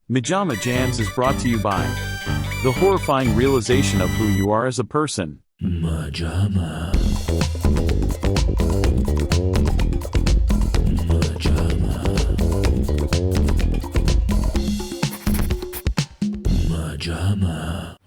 MaJaMa Jams is brought to you by the horrifying realization of who you are as a person. MaJaMa. MaJaMa. MaJaMa.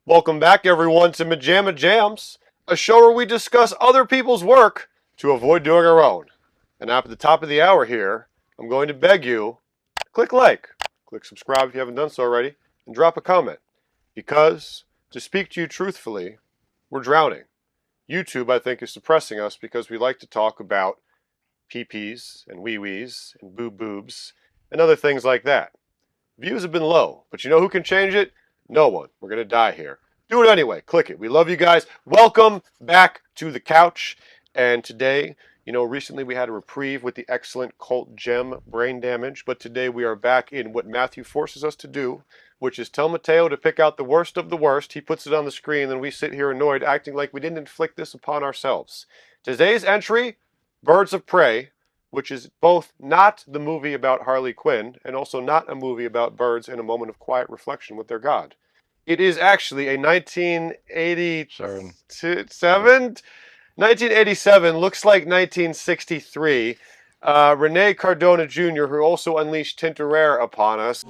Welcome back, everyone, to MaJaMa Jams, a show where we discuss other people's work to avoid doing our own. And at the top of the hour here, I'm going to beg you, click like, click subscribe if you haven't done so already, and drop a comment. Because, to speak to you truthfully, we're drowning. YouTube, I think, is suppressing us because we like to talk about pee-pees and wee-wees and boob-boobs and other things like that. Views have been low, but you know who can change it? No one. We're going to die here. Do it anyway. Click it. We love you guys. Welcome back to the couch. And today, recently we had a reprieve with the excellent cult gem Brain Damage. But today we are back in what Matthew forces us to do, which is tell Mateo to pick out the worst of the worst. He puts it on the screen, and we sit here annoyed, acting like we didn't inflict this upon ourselves. Today's entry, Birds of Prey, which is both not the movie about Harley Quinn and also not a movie about birds in a moment of quiet reflection with their god. It is actually a 1987, looks like 1963. Rene Cardona Jr., who also unleashed Tintoret upon us.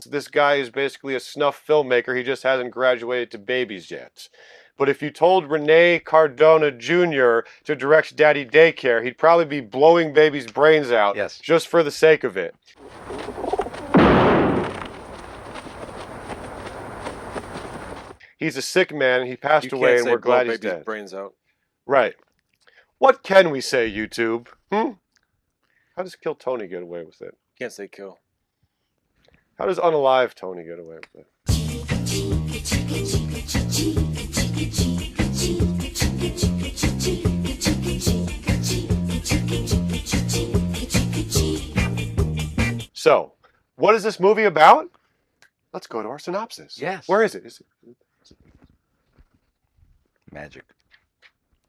This guy is basically a snuff filmmaker. He just hasn't graduated to babies yet. But if you told Rene Cardona Jr. to direct Daddy Daycare, he'd probably be blowing babies' brains out just for the sake of it. He's a sick man, and he passed away, and we're glad he's dead. Brains out. Right. What can we say, YouTube? How does Kill Tony get away with it? Can't say kill. How does Unalive Tony get away with it? So, what is this movie about? Let's go to our synopsis. Yes. Where is it? Magic.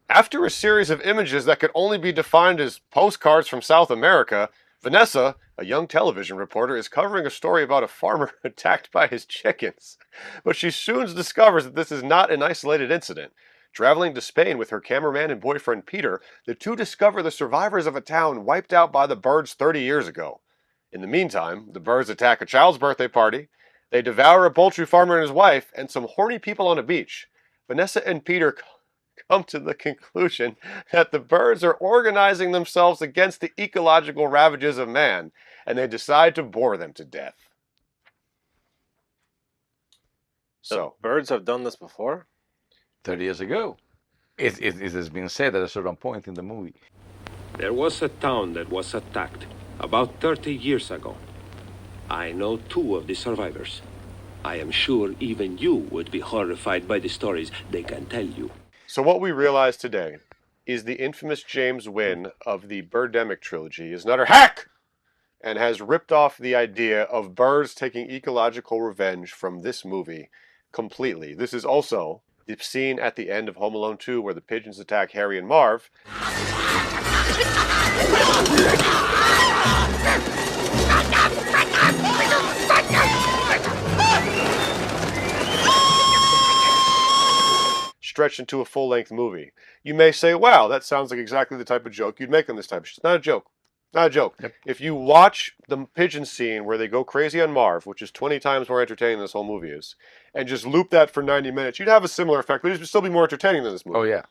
After a series of images that could only be defined as postcards from South America, Vanessa, a young television reporter, is covering a story about a farmer attacked by his chickens. But she soon discovers that this is not an isolated incident. Traveling to Spain with her cameraman and boyfriend Peter, the two discover the survivors of a town wiped out by the birds 30 years ago. In the meantime, the birds attack a child's birthday party, they devour a poultry farmer and his wife, and some horny people on a beach. Vanessa and Peter come to the conclusion that the birds are organizing themselves against the ecological ravages of man, and they decide to bore them to death. So, birds have done this before? 30 years ago. It has been said at a certain point in the movie. There was a town that was attacked about 30 years ago. I know two of the survivors. I am sure even you would be horrified by the stories they can tell you. So what we realize today is the infamous James Wynn of the Birdemic trilogy is an utter hack and has ripped off the idea of birds taking ecological revenge from this movie completely. This is also the scene at the end of Home Alone 2 where the pigeons attack Harry and Marv. Stretched into a full-length movie. You may say, wow, that sounds like exactly the type of joke you'd make on this type of shit. It's not a joke. Not a joke. Yep. If you watch the pigeon scene where they go crazy on Marv, which is 20 times more entertaining than this whole movie is, and just loop that for 90 minutes, you'd have a similar effect, but it'd still be more entertaining than this movie. Oh, yeah.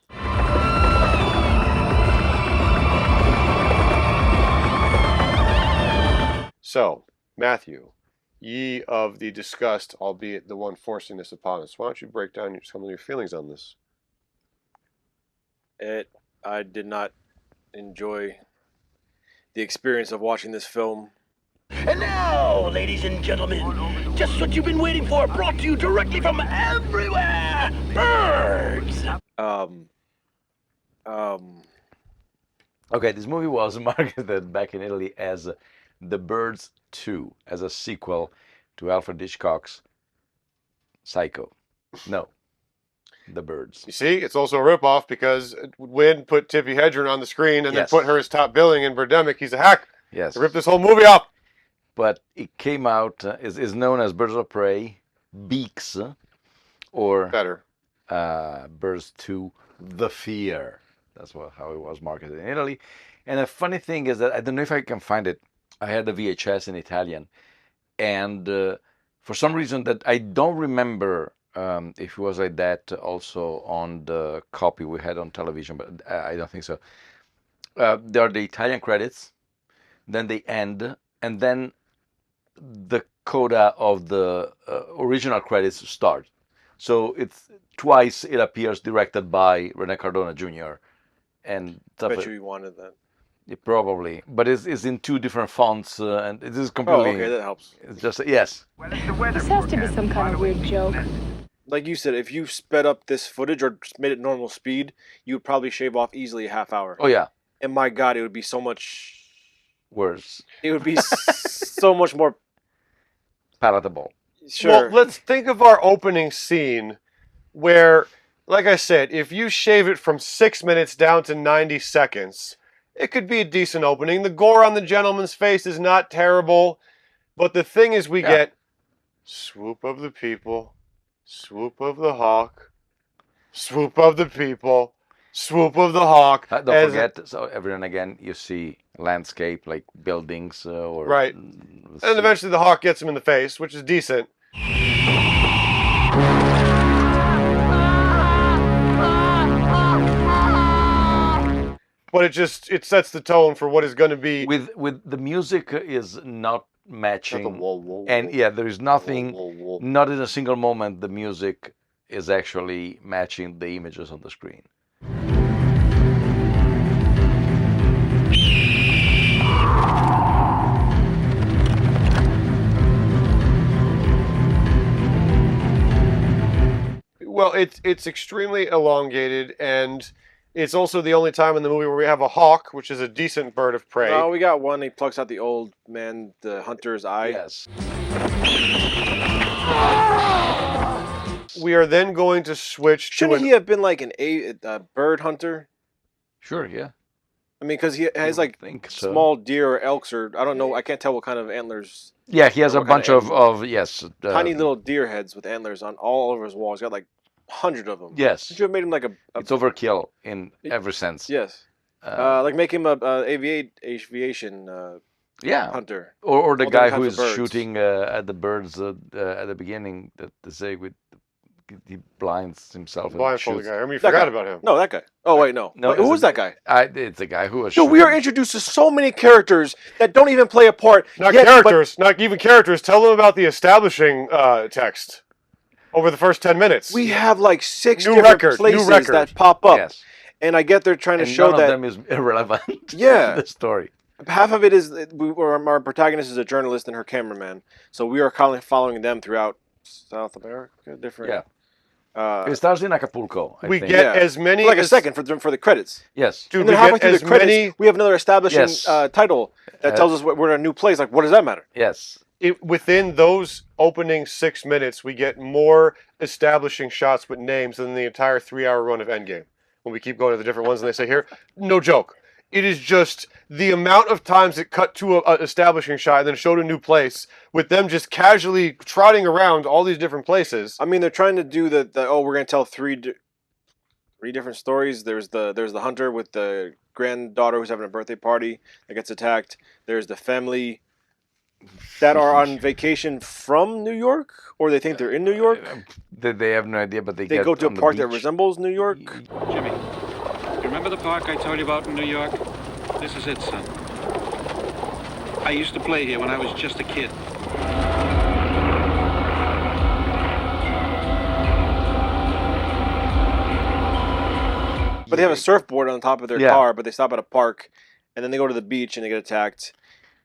So, Matthew, ye of the disgust, albeit the one forcing this upon us, why don't you break down some of your feelings on this? I did not enjoy the experience of watching this film. And now, ladies and gentlemen, just what you've been waiting for, brought to you directly from everywhere, birds! Okay, this movie was marketed back in Italy as The Birds 2, as a sequel to Alfred Hitchcock's Psycho. No, The Birds. You see, it's also a ripoff because Wynn put Tippi Hedren on the screen and then Yes. put her as top billing in Birdemic. He's a hack. Yes. He ripped this whole movie up. But it came out, is known as Birds of Prey, Beaks, or Better. Birds 2, The Fear. That's how it was marketed in Italy. And the funny thing is that I don't know if I can find it. I had the VHS in Italian. And for some reason that I don't remember if it was like that also on the copy we had on television, but I don't think so. There are the Italian credits, then they end, and then the coda of the original credits start. So it's twice it appears directed by Rene Cardona Jr. And I bet you wanted that. probably, but it's in two different fonts, and it is completely. Oh, okay, that helps. It's just yes. This has to be some kind of weird joke. Like you said, if you sped up this footage or just made it normal speed, you would probably shave off easily a half hour. Oh yeah, And my God, it would be so much. worse, It would be so much more. palatable. Sure. Well, let's think of our opening scene where, like I said, if you shave it from 6 minutes down to 90 seconds, it could be a decent opening. The gore on the gentleman's face is not terrible, but the thing is we get swoop of the people, swoop of the hawk, swoop of the people, swoop of the hawk. Don't forget, so every now and again you see landscape like buildings or Right. And eventually the hawk gets him in the face, which is decent. But it sets the tone for what is going to be. with the music is not matching, Whoa, whoa, and whoa, yeah, there is nothing. whoa, whoa, whoa. Not in a single moment the music is actually matching the images on the screen. Well, it's extremely elongated, and it's also the only time in the movie where we have a hawk, which is a decent bird of prey. Oh, we got one. He plucks out the old man, the hunter's eye. Yes. We are then going to switch to Shouldn't he have been like a bird hunter? Sure. Yeah. I mean, because he has like think so. small deer or elks or I don't know. I can't tell what kind of antlers. Yeah, he has Or a what kind bunch of of yes. Tiny little deer heads with antlers on all over his wall. He's got like 100 of them. Yes. Should you have made him like a It's overkill in every sense. yes. Like make him a aviation Yeah. hunter. Or the all guy different who types is of birds. shooting at the birds at the beginning. That they say he blinds himself. blindfold and guy. I mean, you That forgot guy. about him. No, that guy. Oh wait, no. No, Wait, who was that guy? It's the guy who was. Dude, we shooting. are introduced to so many characters that don't even play a part. Not yet, but- characters, not even characters. Tell them about the establishing text over the first 10 minutes. We have like six New different record, new places record. that pop up, Yes. and I get they're trying to And show none that of them is irrelevant. Yeah. to the story. half of it is our protagonist is a journalist and her cameraman, so we are following them throughout South America. Different. Yeah. Uh, It starts in Acapulco. I we think. get Yeah. as many for like a as, second for the credits. Yes. Dude, And then we halfway get through as the credits, many we have another establishing Yes. title that tells us we're in a new place. Like, what does that matter? Yes. within those opening 6 minutes. We get more establishing shots with names than the entire 3-hour run of Endgame. When we keep going to the different ones, and they say here, no joke. It is just the amount of times it cut to a establishing shot and then showed a new place with them just casually trotting around all these different places. I mean, they're trying to do the we're gonna tell three different stories. There's the hunter with the granddaughter who's having a birthday party that gets attacked. There's the family that are on vacation from New York, or they think they're in New York. They have no idea, but they They get go to a on the park that beach. resembles New York. Jimmy, you remember the park I told you about in New York? This is it, son. I used to play here when I was just a kid. But they have a surfboard on top of their Yeah. car, but they stop at a park, and then they go to the beach and they get attacked.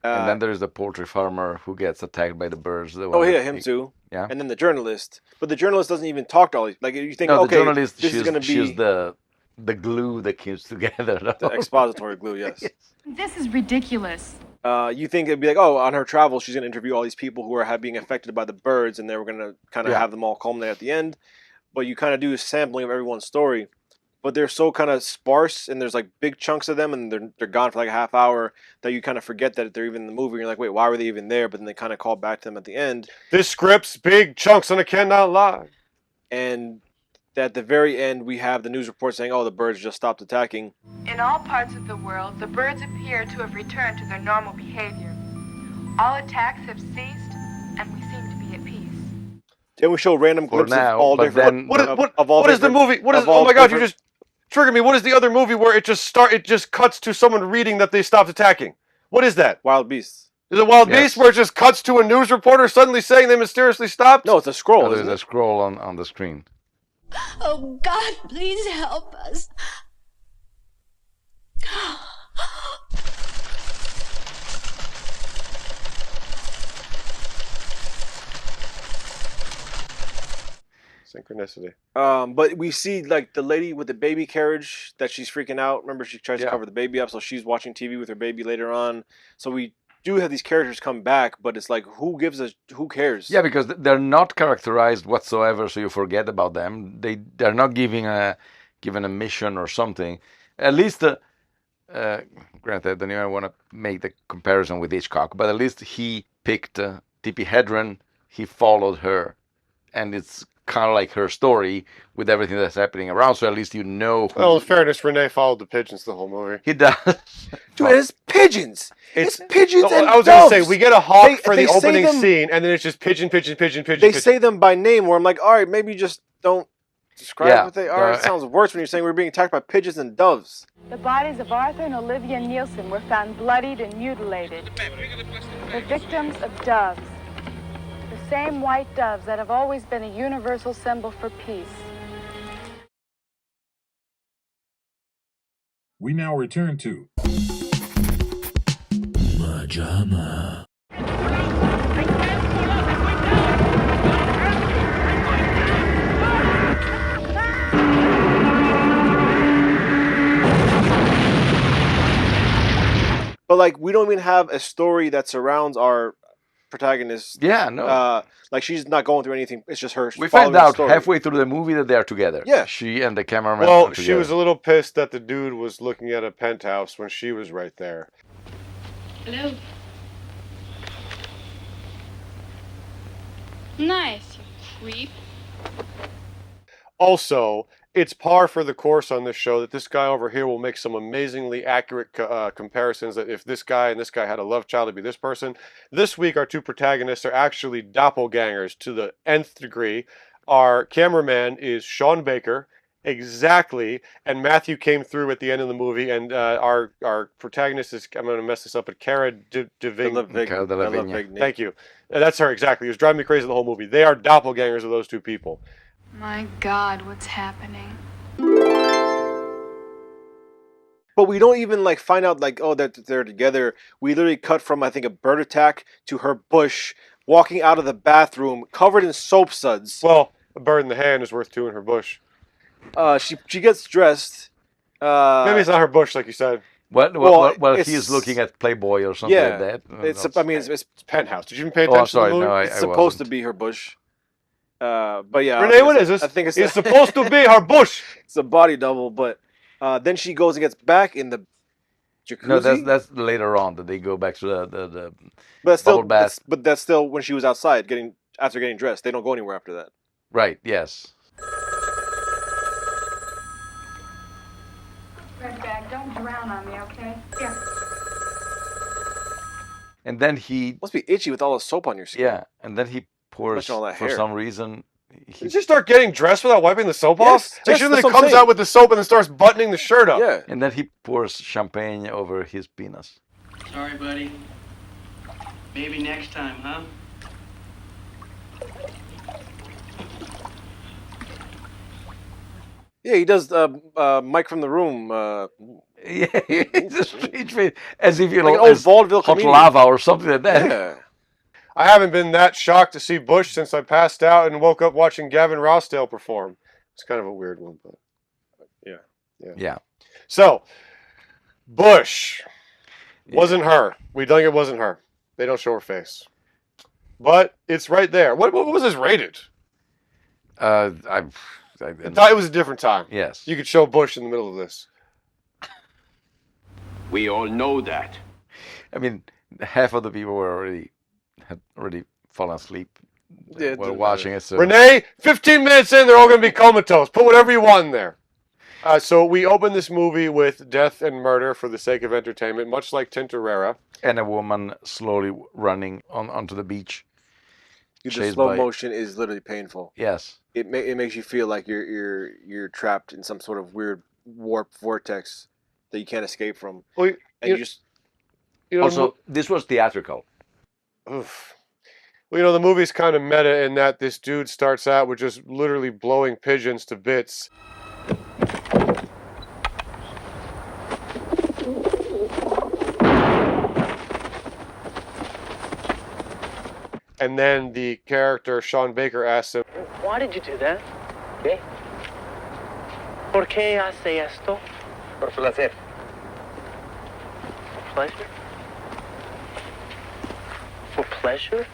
And then there's the poultry farmer who gets attacked by the birds. The Oh one yeah, that him he- too. Yeah. And then the journalist, but the journalist doesn't even talk to all these. Like you think, No, okay, the journalist. this is gonna be. She's the the glue that keeps together. No? The expository glue, yes. This is ridiculous. You think it'd be like, oh, on her travels, she's gonna interview all these people who are being affected by the birds, and they were gonna kind of Yeah. have them all culminate at the end. But you kind of do a sampling of everyone's story, but they're so kind of sparse, and there's like big chunks of them, and they're gone for like a half hour that you kind of forget that they're even in the movie. You're like, wait, why were they even there? But then they kind of call back to them at the end, This script's big chunks and I cannot lie. and at the very end we have the news report saying, oh, the birds just stopped attacking. In all parts of the world, the birds appear to have returned to their normal behavior. All attacks have ceased, and we seem to be at peace. Then we show random For glimpses now, of all but different. then- What is the movie? What is? Oh my God! You just triggered me. What is the other movie where it just cuts to someone reading that they stopped attacking? What is that? Wild beasts. Is it Wild Yes. Beast where it just cuts to a news reporter suddenly saying they mysteriously stopped? No, it's a scroll. Oh, there's Isn't a it? scroll on the screen. Oh, God, please help us. Synchronicity. But we see like the lady with the baby carriage that she's freaking out. Remember, she tries to Yeah. cover the baby up, so she's watching TV with her baby later on. So we do have these characters come back, but it's like, who cares? Yeah, because they're not characterized whatsoever, so you forget about them. They're not given a mission or something. At least, granted, I don't even want to make the comparison with Hitchcock, but at least he picked Tippi Hedren. He followed her, and it's kind of like her story with everything that's happening around. So at least you know who Well, in fairness, Renee followed the pigeons the whole movie. he does. Dude, it's pigeons. It's pigeons No, and I was going to say, doves. we get a hawk They- for they the say opening them- scene, and then it's just pigeon, pigeon, pigeon, pigeon. They pigeon. say them by name, where I'm like, all right, maybe just don't describe Yeah. what they are. It sounds worse when you're saying we're being attacked by pigeons and doves. The bodies of Arthur and Olivia Nielsen were found bloodied and mutilated. The victims of doves. The same white doves that have always been a universal symbol for peace. We now return to MaJaMa. But like, we don't even have a story that surrounds our protagonist. Yeah, no. Like, she's not going through anything. It's just her. We following find the out story. halfway through the movie that they're together. Yeah. She and the cameraman. Well, are she together. was a little pissed that the dude was looking at a penthouse when she was right there. Hello. Nice, you creep. Also, it's par for the course on this show that this guy over here will make some amazingly accurate comparisons that if this guy and this guy had a love child, it'd be this person. This week, our two protagonists are actually doppelgangers to the nth degree. Our cameraman is Sean Baker, exactly, and Matthew came through at the end of the movie, and our protagonist is, I'm going to mess this up, but Cara Delevingne. Cara Delevingne. Thank you. That's her, exactly. It was driving me crazy the whole movie. They are doppelgangers of those two people. My God, what's happening? But we don't even like find out like, oh, that they're together. We literally cut from, I think, a bird attack to her bush walking out of the bathroom covered in soap suds. Well, a bird in the hand is worth two in her bush. She gets dressed. Maybe it's not her bush, like you said. Well, it's- he is looking at Playboy or something Yeah, like that. it's. I mean, it's Penthouse. Did you even pay Oh, attention I'm sorry. to the movie? No, I it's supposed to wasn't. be her bush. But yeah, Renee, what is this? I think it's supposed to be her bush. it's a body double. But then she goes and gets back in the jacuzzi. No, that's later on that they go back to the but that's still bubble bath. but that's still when she was outside after getting dressed. They don't go anywhere after that. Right. Yes. Red bag, don't drown on me, okay? Here. And then he Must be itchy with all the soap on your skin. and then he pours Especially all that for hair. some reason. Did you start getting dressed without wiping the soap Yes, off? yes, Like she literally that's what I'm comes saying. out with the soap and then starts buttoning the shirt up. Yeah. And then he pours champagne over his penis. Sorry, buddy. Maybe next time, huh? Yeah, he does Mike from the Room. Yeah, it's a strange face, as if you Like know, an old as vaudeville hot comedian. lava or something like that. Yeah. I haven't been that shocked to see Bush since I passed out and woke up watching Gavin Rossdale perform. It's kind of a weird one, but Yeah. Yeah. So, Bush wasn't her. We think it wasn't her. They don't show her face. But it's right there. What was this rated? I thought it was a different time. Yes. You could show Bush in the middle of this. We all know that. I mean, half of the people had already fallen asleep while watching it. So. Renee, 15 minutes in, they're all going to be comatose. Put whatever you want in there. So we open this movie with death and murder for the sake of entertainment, much like Tintorera. And a woman slowly running onto the beach. The slow motion is literally painful. Yes. It makes you feel like you're trapped in some sort of weird warp vortex that you can't escape from. Well, also, this was theatrical. Oof. Well, the movie's kind of meta in that this dude starts out with just literally blowing pigeons to bits. And then the character, Sean Baker, asks him, Why did you do that? ¿Qué? ¿Por qué hace esto? Por placer. For pleasure? For pleasure?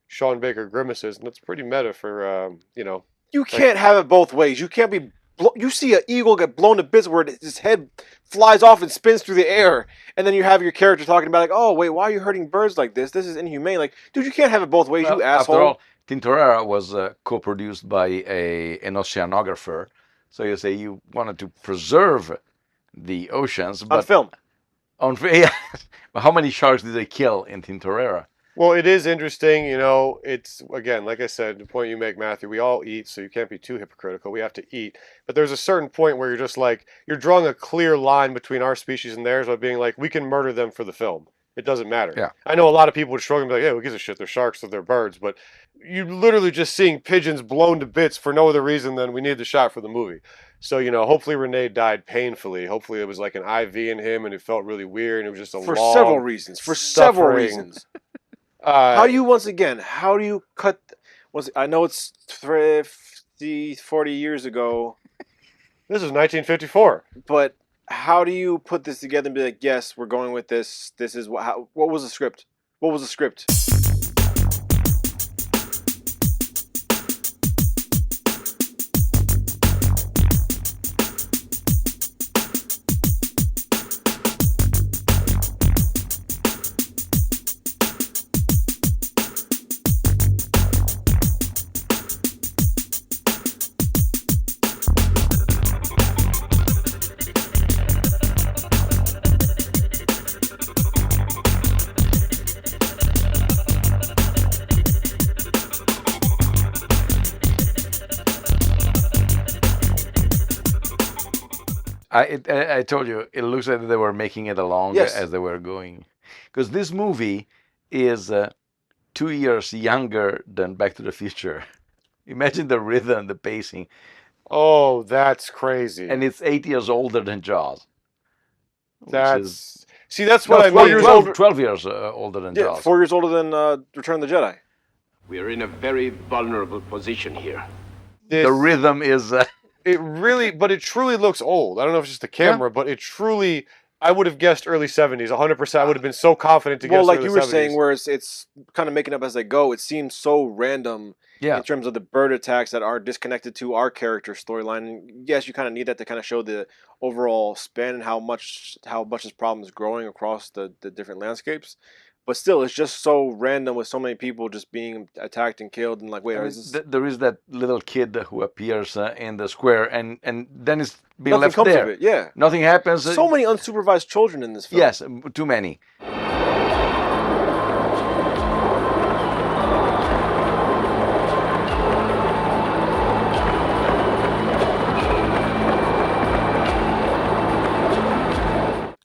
Sean Baker grimaces, and that's pretty meta for, You can't have it both ways. You can't be... You see an eagle get blown to bits where his head flies off and spins through the air, and then you have your character talking about, like, oh, wait, why are you hurting birds like this? This is inhumane. Like, dude, you can't have it both ways, you asshole. After all, Tintorera was co-produced by an oceanographer, so you say you wanted to preserve the oceans. But on film. Yeah. How many sharks did they kill in Tintorera? Well, it is interesting, it's, again, like I said, the point you make, Matthew, we all eat, so you can't be too hypocritical. We have to eat. But there's a certain point where you're just like, you're drawing a clear line between our species and theirs by being like, we can murder them for the film. It doesn't matter. Yeah. I know a lot of people would struggle and be like, hey, who gives a shit? They're sharks or they're birds. But you're literally just seeing pigeons blown to bits for no other reason than we need the shot for the movie. So, hopefully Renee died painfully. Hopefully it was like an IV in him and it felt really weird and it was just a For long several reasons. How do you cut... I know it's 40 years ago. This is 1954. But how do you put this together and be like, yes, we're going with this. This is what was the script? What was the script? I told you, it looks like they were making it along as they were going. Because this movie is 2 years younger than Back to the Future. Imagine the rhythm, the pacing. Oh, that's crazy. And it's 8 years older than Jaws. That's what I mean. 12 years older than Jaws. 4 years older than Return of the Jedi. We're in a very vulnerable position here. The rhythm is... But it truly looks old. I don't know if it's just the camera, but it truly, I would have guessed early 70s, 100%. I would have been so confident to guess early 70s. Well, like you were saying, where it's kind of making up as they go, it seems so random in terms of the bird attacks that are disconnected to our character storyline. And yes, you kind of need that to kind of show the overall span and how much this problem is growing across the different landscapes. But still, it's just so random with so many people just being attacked and killed. And like, wait, there is that little kid who appears in the square, and then it's being left comes there. Of it, yeah. Nothing happens. So many unsupervised children in this film. Yes, too many.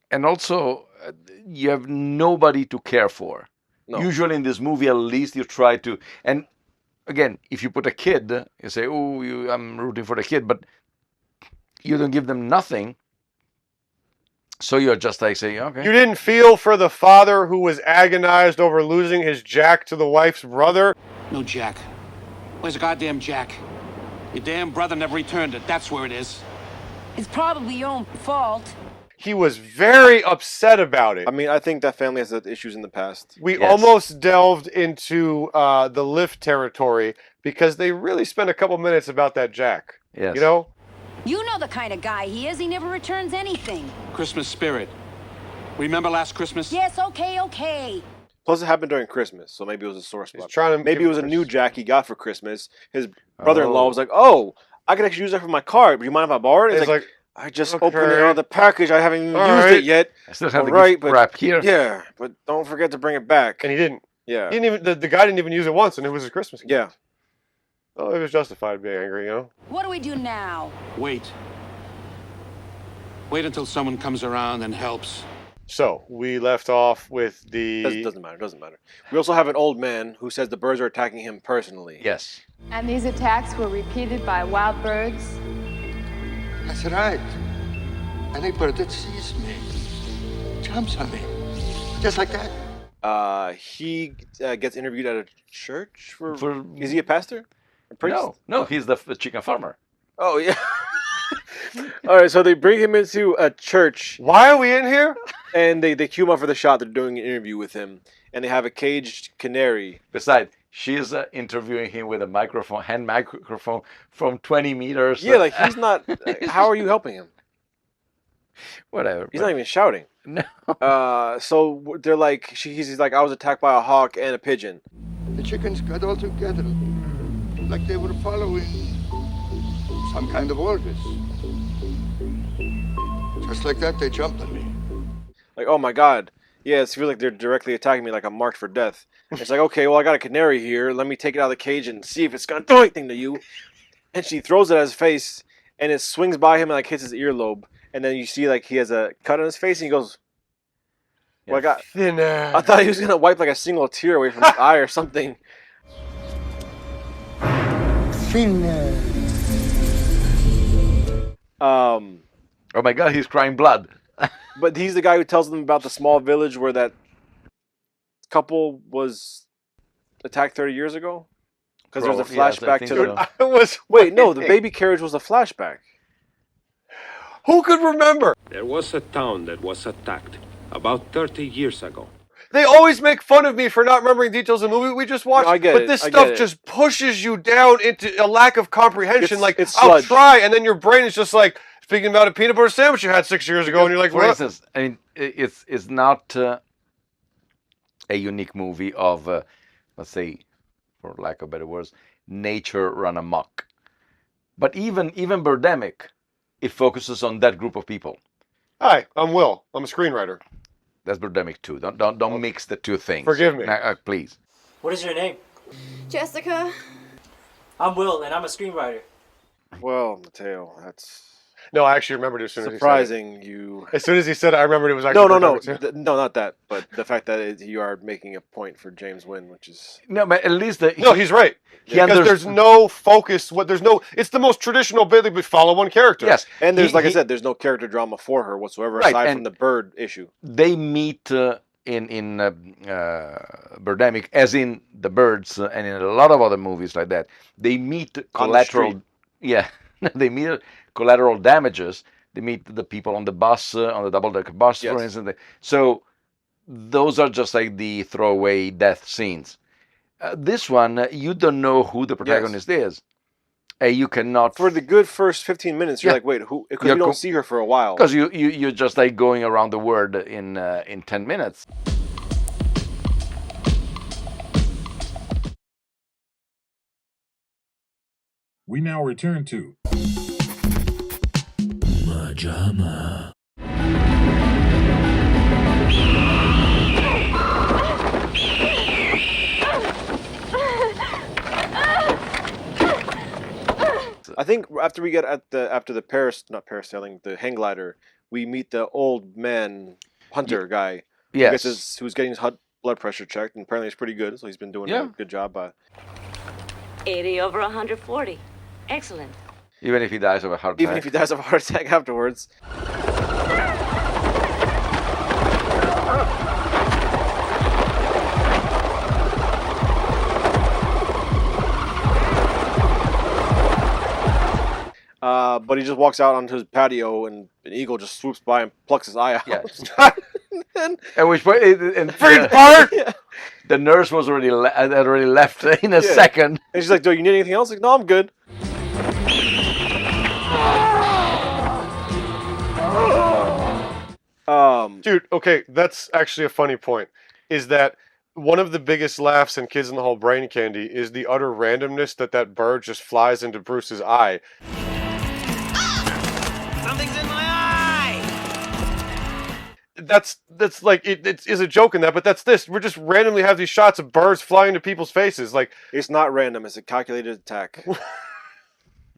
And also, you have nobody to care for. No. Usually in this movie, at least you try to... And again, if you put a kid, you say, oh, I'm rooting for the kid, but you don't give them nothing. So you're just like saying, okay. You didn't feel for the father who was agonized over losing his Jack to the wife's brother? No Jack. Where's the goddamn Jack? Your damn brother never returned it. That's where it is. It's probably your own fault. He was very upset about it. I mean, I think that family has had issues in the past. We almost delved into the lift territory because they really spent a couple minutes about that Jack. Yes. You know? You know the kind of guy he is. He never returns anything. Christmas spirit. Remember last Christmas? Yes, okay. Plus, it happened during Christmas, so maybe it was a sore spot. Trying to maybe it was a new Jack he got for Christmas. His brother-in-law was like, "Oh, I could actually use that for my car. Do you mind if I borrow it?" He's like, "I just opened it out of the package. I haven't even used it yet. I still have the right, gift wrap here. Yeah, but don't forget to bring it back." And he didn't. Yeah. He didn't even. The guy didn't even use it once, and it was his Christmas gift. Yeah. Oh, it was justified being angry, you know. What do we do now? Wait. Wait until someone comes around and helps. So we left off with the. Doesn't matter. We also have an old man who says the birds are attacking him personally. Yes. And these attacks were repeated by wild birds? That's right. Any bird that sees me jumps on me. Just like that. He gets interviewed at a church. Is he a pastor? A priest? No, he's the chicken farmer. Oh, yeah. All right, so they bring him into a church. Why are we in here? And they cue him up for the shot. They're doing an interview with him. And they have a caged canary. Besides, she's interviewing him with a hand microphone from 20 meters. Yeah, like he's not... how are you helping him? Whatever. He's not even shouting. No. So they're like... He's like, I was attacked by a hawk and a pigeon. The chickens got all together, like they were following some kind of orders. Just like that, they jumped on me. Like, oh my god. Yeah, it feels like they're directly attacking me like I'm marked for death. It's like, okay, well, I got a canary here. Let me take it out of the cage and see if it's going to do anything to you. And she throws it at his face, and it swings by him and like hits his earlobe. And then you see like he has a cut on his face, and he goes, well, I got... Thinner. I thought he was going to wipe like a single tear away from his eye or something. Thinner. Oh my god, he's crying blood. But he's the guy who tells them about the small village where that couple was attacked 30 years ago? Because there's a flashback to the... Wait, no, the baby carriage was a flashback. Who could remember? There was a town that was attacked about 30 years ago. They always make fun of me for not remembering details of the movie we just watched. No, I get but it, this I stuff get it. just pushes you down into a lack of comprehension. It's I'll sludge. try, and then your brain is just like speaking about a peanut butter sandwich you had 6 years ago, and you're like, for what? instance, I mean, it's not a unique movie of, let's say, for lack of better words, nature run amok. But even Birdemic, it focuses on that group of people. Hi, I'm Will. I'm a screenwriter. That's Birdemic too. Don't mix the two things. Forgive me. Please. What is your name? Jessica. I'm Will, and I'm a screenwriter. Well, Mateo, that's... No, I actually remembered it as soon surprising as you... As soon as he said it, I remembered it was actually... No, No, not that. But the fact that you are making a point for James Wynn, which is... No, but at least... No, he's right. Because there's no focus. It's the most traditional bit that we follow one character. Yes. And there's, like I said, there's no character drama for her whatsoever, aside from the bird issue. They meet in Birdemic, as in The Birds, and in a lot of other movies like that. They meet collateral... Yeah. They meet collateral damages. They meet the people on the bus, on the double-decker bus, for instance. So those are just like the throwaway death scenes. This one, you don't know who the protagonist is. You cannot... For the good first 15 minutes, you're like, wait, who? Because you don't see her for a while. Because you're just like going around the world in 10 minutes. We now return to MaJaMa. I think after we get after the parasailing, the hang glider, we meet the old man hunter guy. Yes. Who's getting his blood pressure checked, and apparently it's pretty good, so he's been doing a good job. 80 over 140. Excellent. Even if he dies of a heart attack. Even if he dies of a heart attack afterwards. But he just walks out onto his patio, and an eagle just swoops by and plucks his eye out. Yes. and At which point, Free bird! The nurse was had already left in a second. And she's like, "Do you need anything else?" Like, "No, I'm good." Dude, okay, that's actually a funny point. Is that one of the biggest laughs in Kids in the Hall Brain Candy is the utter randomness that bird just flies into Bruce's eye. Something's in my eye! That's like it is a joke in that, but that's this. We're just randomly have these shots of birds flying into people's faces. Like, it's not random; it's a calculated attack.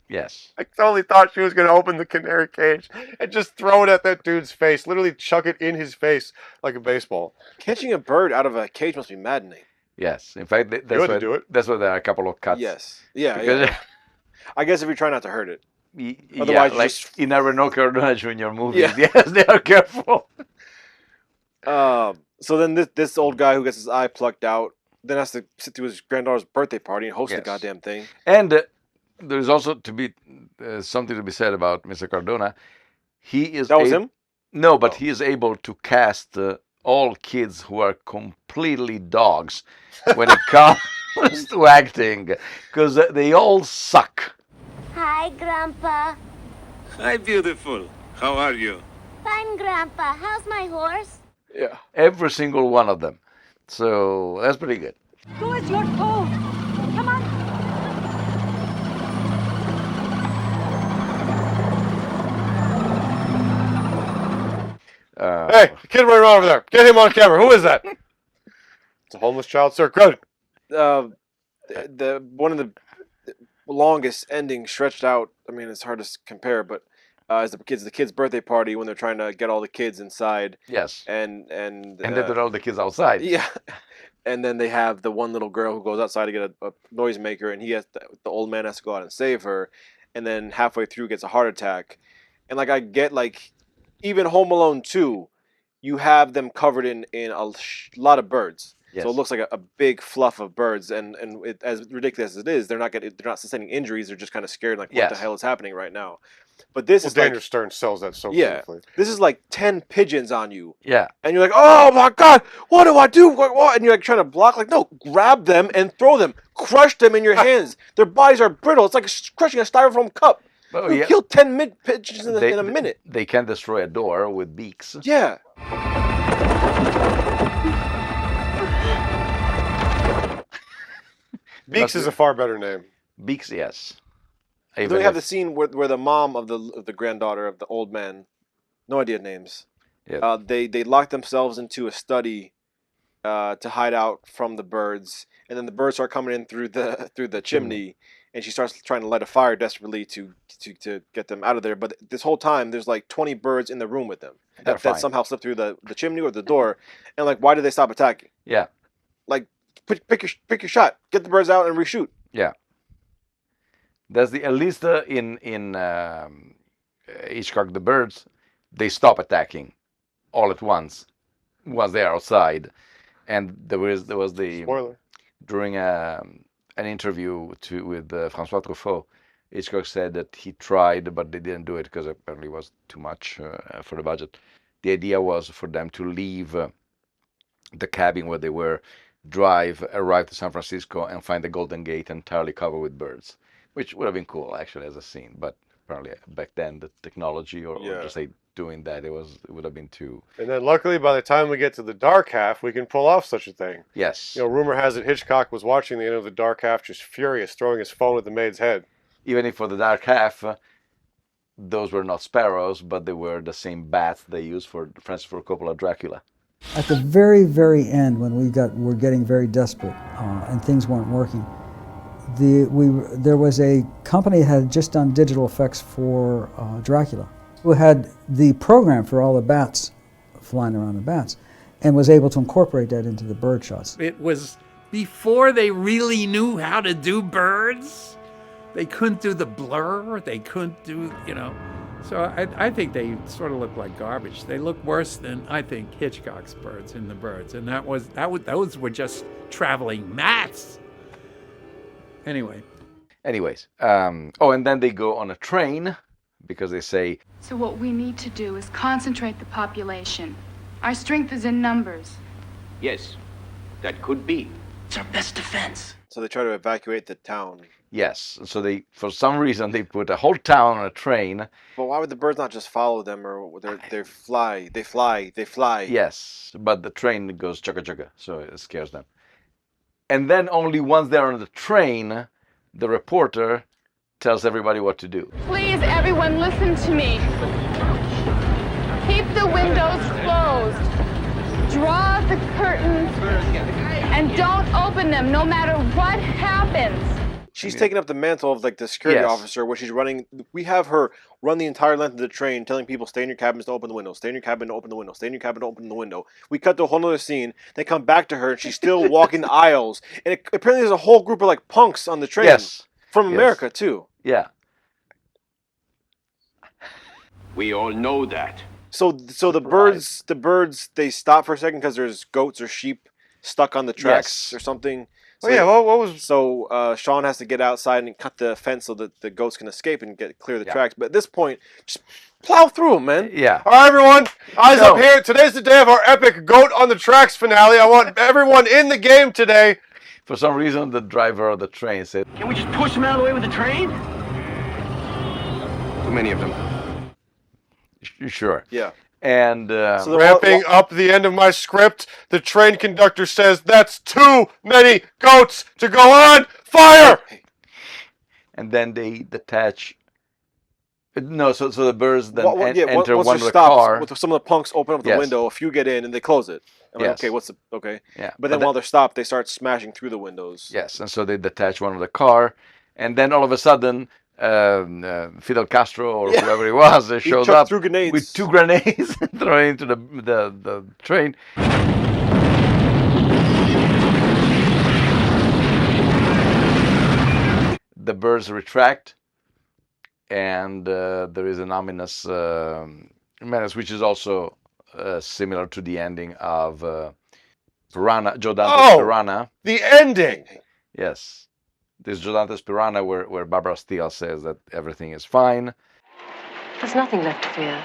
Yes. I totally thought she was going to open the canary cage and just throw it at that dude's face. Literally chuck it in his face like a baseball. Catching a bird out of a cage must be maddening. Yes. In fact, that's had to why do it. That's why there are a couple of cuts. Yes. Yeah. Because Yeah. I guess if you try not to hurt it. Otherwise, like just... in a Renault Cardona Jr. movies, Yeah. yes, they are careful. So then this old guy who gets his eye plucked out then has to sit through his granddaughter's birthday party and host the goddamn thing. And there's also to be something to be said about Mr. Cardona. He is that was him? No, but he is able to cast all kids who are completely dogs when it comes to acting, because they all suck. Hi, Grandpa. Hi, beautiful. How are you? Fine, Grandpa. How's my horse? Yeah, every single one of them. So that's pretty good. Who is your foe? Come on. Hey, the kid running around over there. Get him on camera. Who is that? It's a homeless child, sir. Good. The one of the longest endings stretched out. I mean, it's hard to compare, but is the kid's birthday party when they're trying to get all the kids inside. Yes. And then there are all the kids outside. Yeah. And then they have the one little girl who goes outside to get a noisemaker, and the old man has to go out and save her, and then halfway through gets a heart attack. And like I get like even Home Alone 2, you have them covered in a lot of birds. Yes. So it looks like a big fluff of birds, and as ridiculous as it is, they're not sustaining injuries. They're just kind of scared, like what the hell is happening right now. But this is Daniel like, Stern sells that so beautifully. This is like 10 pigeons on you. Yeah. And you're like, oh my God, what do I do? What? And you're like trying to block. Like, no, grab them and throw them. Crush them in your hands. Their bodies are brittle. It's like crushing a styrofoam cup. Oh, you kill 10 pigeons in a minute. They can destroy a door with beaks. Yeah. Beaks is a far better name. Beaks, yes. Then we have the scene where the mom of the granddaughter of the old man, no idea names. Yeah. They lock themselves into a study to hide out from the birds, and then the birds start coming in through the chimney, and she starts trying to light a fire desperately to get them out of there. But this whole time, there's like 20 birds in the room with them that somehow slipped through the chimney or the door, and like, why did they stop attacking? Yeah. Like, pick your shot, get the birds out and reshoot. Yeah. That's at least in Hitchcock, the birds, they stop attacking all at once they are outside, and there was the spoiler during an interview with François Truffaut. Hitchcock said that he tried, but they didn't do it because apparently it was too much for the budget. The idea was for them to leave the cabin where they were, arrive to San Francisco, and find the Golden Gate entirely covered with birds, which would have been cool actually as a scene. But apparently back then the technology or just like doing that, it would have been too. And then luckily by the time we get to the dark half, we can pull off such a thing. Yes. Rumor has it Hitchcock was watching the end of the dark half just furious, throwing his phone at the maid's head. Even if for the dark half, those were not sparrows, but they were the same bats they used for Francis Ford Coppola Dracula. At the very, very end, when we're getting very desperate and things weren't working, there was a company that had just done digital effects for Dracula, who had the program for all the bats flying around the bats, and was able to incorporate that into the bird shots. It was before they really knew how to do birds. They couldn't do the blur. They couldn't do, So I think they sort of look like garbage. They look worse than, I think, Hitchcock's birds in the birds. And those were just traveling mats. Anyway. Anyways, oh, and then they go on a train because they say, So what we need to do is concentrate the population. Our strength is in numbers. Yes, that could be. It's our best defense. So they try to evacuate the town. yes. So they, for some reason, they put a whole town on a train. But why would the birds not just follow them, or they fly? Yes, but the train goes chugga chugga, so it scares them. And then only once they're on the train, the reporter tells everybody what to do. Please, everyone, listen to me. Keep the windows closed. Draw the curtains and don't open them no matter what happens. She's taking up the mantle of like the security officer, where she's running. We have her run the entire length of the train, telling people, "Stay in your cabins to open the window. Stay in your cabin to open the window. Stay in your cabin to open the window." We cut to a whole other scene. They come back to her, and she's still walking the aisles. And apparently, there's a whole group of like punks on the train. Yes, from America too. Yeah. We all know that. So the birds, they stop for a second because there's goats or sheep stuck on the tracks or something. So what was... So Sean has to get outside and cut the fence so that the goats can escape and clear the tracks. But at this point, just plow through them, man. Yeah. All right, everyone, eyes up here. Today's the day of our epic Goat on the Tracks finale. I want everyone in the game today. For some reason, the driver of the train said, Can we just push them out of the way with the train? Too many of them. Sure. Yeah. And So ramping up the end of my script, the train conductor says, "That's too many goats to go on. Fire!" And then they detach. No, so the birds then enter once one it of the stops, car. with some of the punks open up the window, a few get in, and they close it. I'm like, okay, what's the okay? Yeah. But then while they're stopped, they start smashing through the windows. Yes, and so they detach one of the car, and then all of a sudden, Fidel Castro or whoever he was shows up with 2 grenades thrown into the train. The birds retract, and there is an ominous menace, which is also similar to the ending of Piranha, Joe Dante's Piranha. The ending! Yes. This Joe Dante's Piranha where Barbara Steele says that everything is fine. There's nothing left to fear.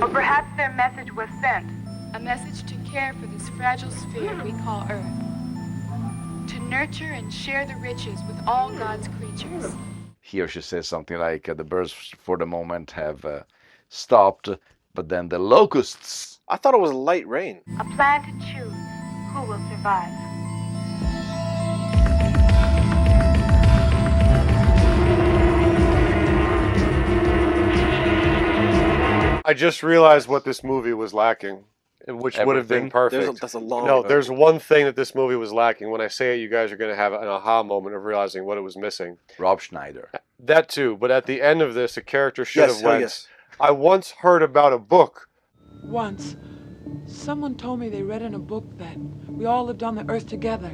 Or perhaps their message was sent. A message to care for this fragile sphere we call Earth. To nurture and share the riches with all God's creatures. He or she says something like, the birds for the moment have stopped, but then the locusts... I thought it was light rain. A plan to choose who will survive. I just realized what this movie was lacking, which would have been perfect. That's a long... No, there's one thing that this movie was lacking. When I say it, you guys are going to have an aha moment of realizing what it was missing. Rob Schneider. That too, but at the end of this, a character should have went, yes. I once heard about a book. Once, someone told me they read in a book that we all lived on the earth together,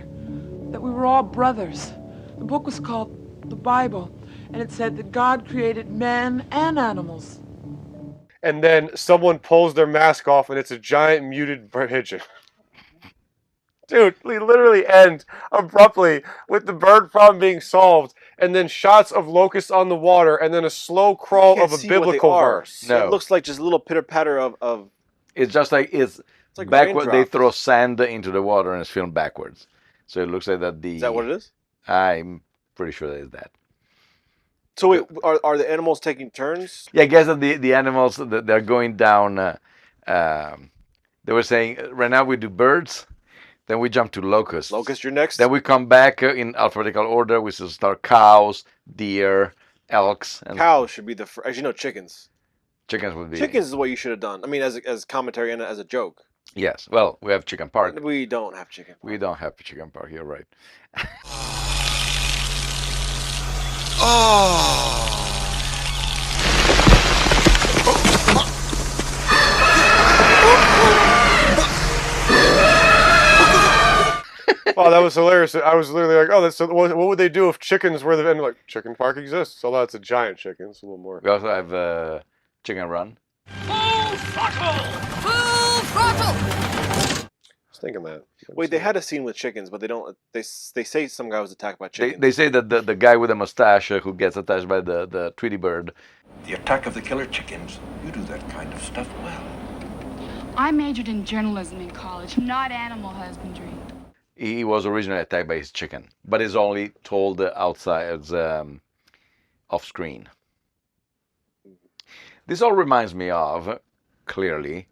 that we were all brothers. The book was called the Bible, and it said that God created men and animals. And then someone pulls their mask off, and it's a giant muted pigeon. Dude, we literally end abruptly with the bird problem being solved, and then shots of locusts on the water, and then a slow crawl of a biblical verse. No. It looks like just a little pitter-patter of... It's just like it's like backward. They raindrops. throw sand into the water and it's filmed backwards, so it looks like that. Is that what it is? I'm pretty sure that is that. So wait, are the animals taking turns? Yeah, I guess that the animals they're going down. They were saying right now we do birds, then we jump to locusts. Locust, you're next. Then we come back in alphabetical order. We still start cows, deer, elks. And cows should be the first. Actually, no, chickens. Chickens would be. Chickens is what you should have done. I mean, as commentary and as a joke. Yes. Well, we have Chicken Park. We don't have Chicken Park. We don't have Chicken Park. You're right. Wow, that was hilarious. I was literally like, oh, that's what would they do if chickens were the... And like, Chicken Park exists. Although it's a giant chicken. It's a little more... We also have Chicken Run. Full throttle! I was thinking that. Wait, they had a scene with chickens, but they don't. They say some guy was attacked by chickens. They say that the guy with the mustache who gets attached by the Tweety bird. The attack of the killer chickens. You do that kind of stuff well. I majored in journalism in college, not animal husbandry. He was originally attacked by his chicken, but is only told outside off screen. This all reminds me of, clearly,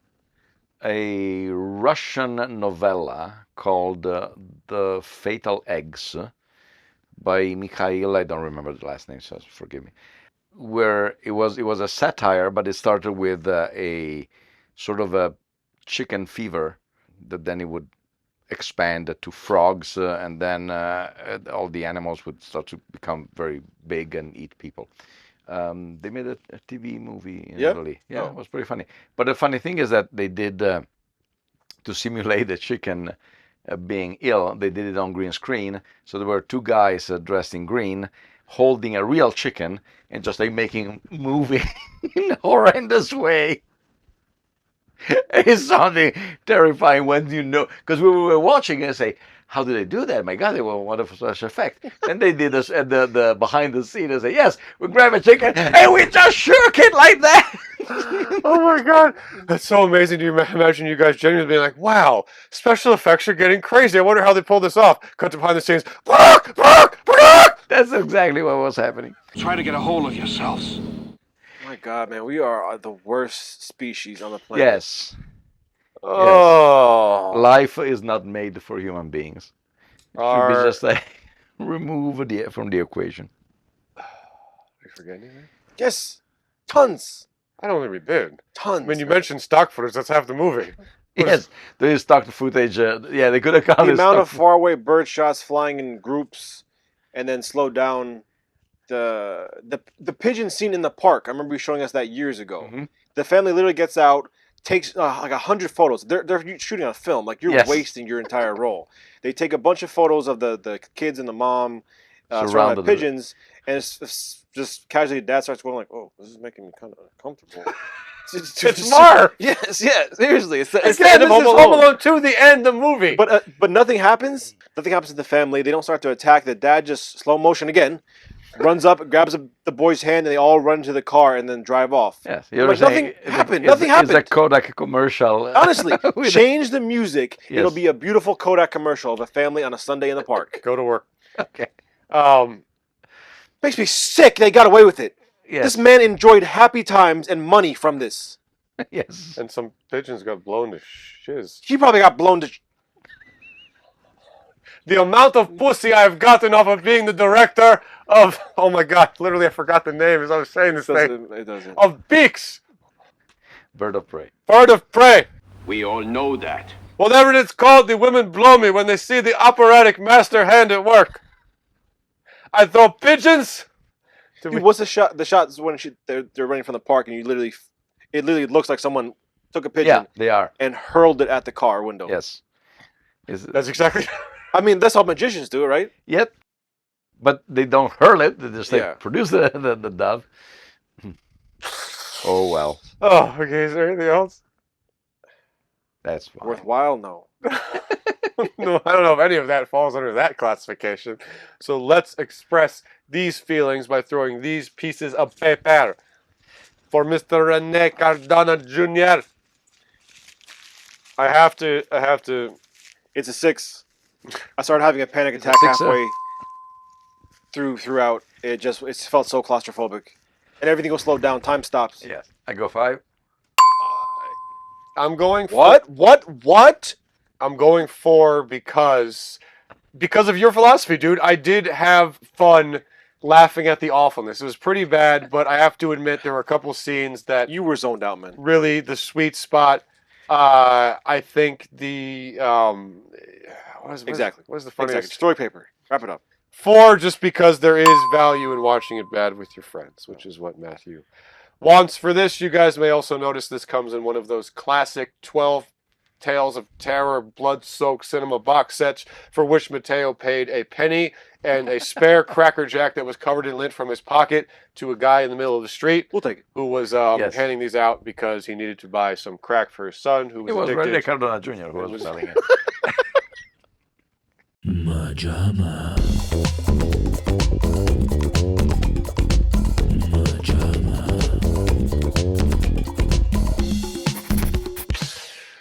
a Russian novella called The Fatal Eggs by Mikhail, I don't remember the last name, so forgive me, where it was a satire, but it started with a sort of a chicken fever that then it would expand to frogs, and then all the animals would start to become very big and eat people. They made a TV movie in Italy. Yeah, It was pretty funny. But the funny thing is that they did, to simulate the chicken being ill, they did it on green screen. So there were two guys dressed in green holding a real chicken and just like making him move in a horrendous way. It's something terrifying when you know, because we were watching and say, how do they do that? My God, they were wonderful such effect. And they did this at the behind the scene and say, yes, we grab a chicken and we just shook it like that. Oh my God, that's so amazing. Do you imagine you guys genuinely being like, wow, special effects are getting crazy. I wonder how they pulled this off. Cut to behind the scenes. That's exactly what was happening. Try to get a hold of yourselves. My God, man, we are the worst species on the planet. Yes. Oh. Yes. Life is not made for human beings. It should be just like remove from the equation. Are you forgetting anything? Yes. Tons. I don't think we did. Tons. When you mentioned stock footage, that's half the movie. Yes, there is stock footage. Yeah, they could have counted the amount of faraway bird shots flying in groups, and then slow down. The pigeon scene in the park. I remember you showing us that years ago. Mm-hmm. The family literally gets out, takes like 100 photos. They're shooting on film. Like you're wasting your entire roll. They take a bunch of photos of the kids and the mom surrounded by pigeons, and it's just casually dad starts going like, "Oh, this is making me kind of uncomfortable." It's Marv. Yes, seriously. It's the this end of is Home Alone 2, the end of the movie. But nothing happens. Nothing happens to the family. They don't start to attack. The dad just slow motion again. Runs up, grabs the boy's hand, and they all run to the car and then drive off. Yes, like nothing happened. Nothing happened. It's a Kodak commercial. Honestly, change the music. Yes. It'll be a beautiful Kodak commercial of a family on a Sunday in the park. Go to work. Okay. Makes me sick. They got away with it. Yes. This man enjoyed happy times and money from this. Yes. And some pigeons got blown to shiz. He probably got blown to. The amount of pussy I've gotten off of being the director of, oh my God, literally I forgot the name as I was saying this thing. It doesn't. Of Beaks. Bird of Prey. Bird of Prey. We all know that. Whatever it's called, the women blow me when they see the operatic master hand at work. I throw pigeons. Dude, what's the shot? The shot is when they're running from the park, and it literally looks like someone took a pigeon. Yeah, they are. And hurled it at the car window. Yes. That's exactly. I mean, that's how magicians do it, right? Yep. But they don't hurl it. They just produce the dove. Oh, well. Oh, okay. Is there anything else? That's fine. Worthwhile? No. No, I don't know if any of that falls under that classification. So let's express these feelings by throwing these pieces of paper for Mr. Rene Cardona Jr. I have to. It's a 6. I started having a panic attack halfway throughout. It felt so claustrophobic, and everything will slow down. Time stops. Yes, I go 5. I'm going for what? I'm going 4 because of your philosophy, dude. I did have fun laughing at the awfulness. It was pretty bad, but I have to admit there were a couple scenes that you were zoned out, man. Really, the sweet spot. I think the what is the funniest? Exactly. Story paper. Wrap it up. 4, just because there is value in watching it bad with your friends, which is what Matthew wants for this. You guys may also notice this comes in one of those classic 12 Tales of Terror blood-soaked cinema box sets for which Mateo paid a penny and a spare Cracker Jack that was covered in lint from his pocket to a guy in the middle of the street. We'll take it. Who was Yes. handing these out because he needed to buy some crack for his son who was It was addicted. Rene Cardona Jr. who was selling it. MaJaMa.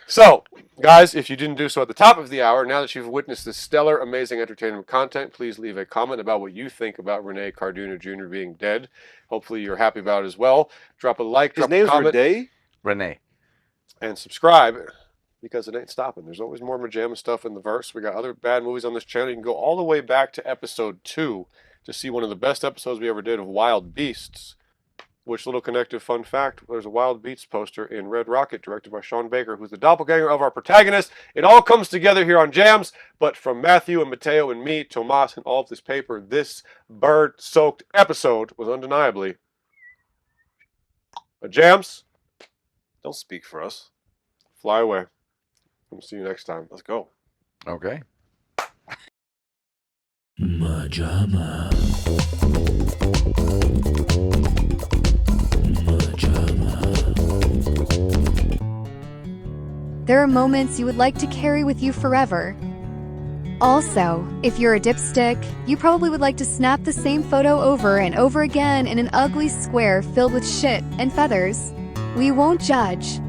So, guys, if you didn't do so at the top of the hour, now that you've witnessed this stellar, amazing entertainment content, please leave a comment about what you think about Rene Cardona Jr. being dead. Hopefully you're happy about it as well. Drop a like, drop a comment. Rene. And subscribe, because it ain't stopping. There's always more MaJaMa stuff in the verse. We got other bad movies on this channel. You can go all the way back to episode 2 to see one of the best episodes we ever did of Wild Beasts. Which, little connective fun fact, there's a Wild Beasts poster in Red Rocket directed by Sean Baker, who's the doppelganger of our protagonist. It all comes together here on Jams, but from Matthew and Mateo and me, Tomas, and all of this paper, this bird-soaked episode was undeniably a Jams. Don't speak for us. Fly away. We'll see you next time. Let's go. Okay. MaJaMa. There are moments you would like to carry with you forever. Also, if you're a dipstick, you probably would like to snap the same photo over and over again in an ugly square filled with shit and feathers. We won't judge.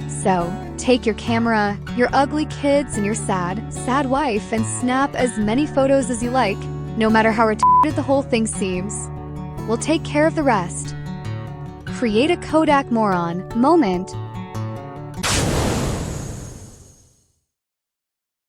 So, take your camera, your ugly kids, and your sad wife and snap as many photos as you like, no matter how retarded the whole thing seems. We'll take care of the rest. Create a Kodak moron moment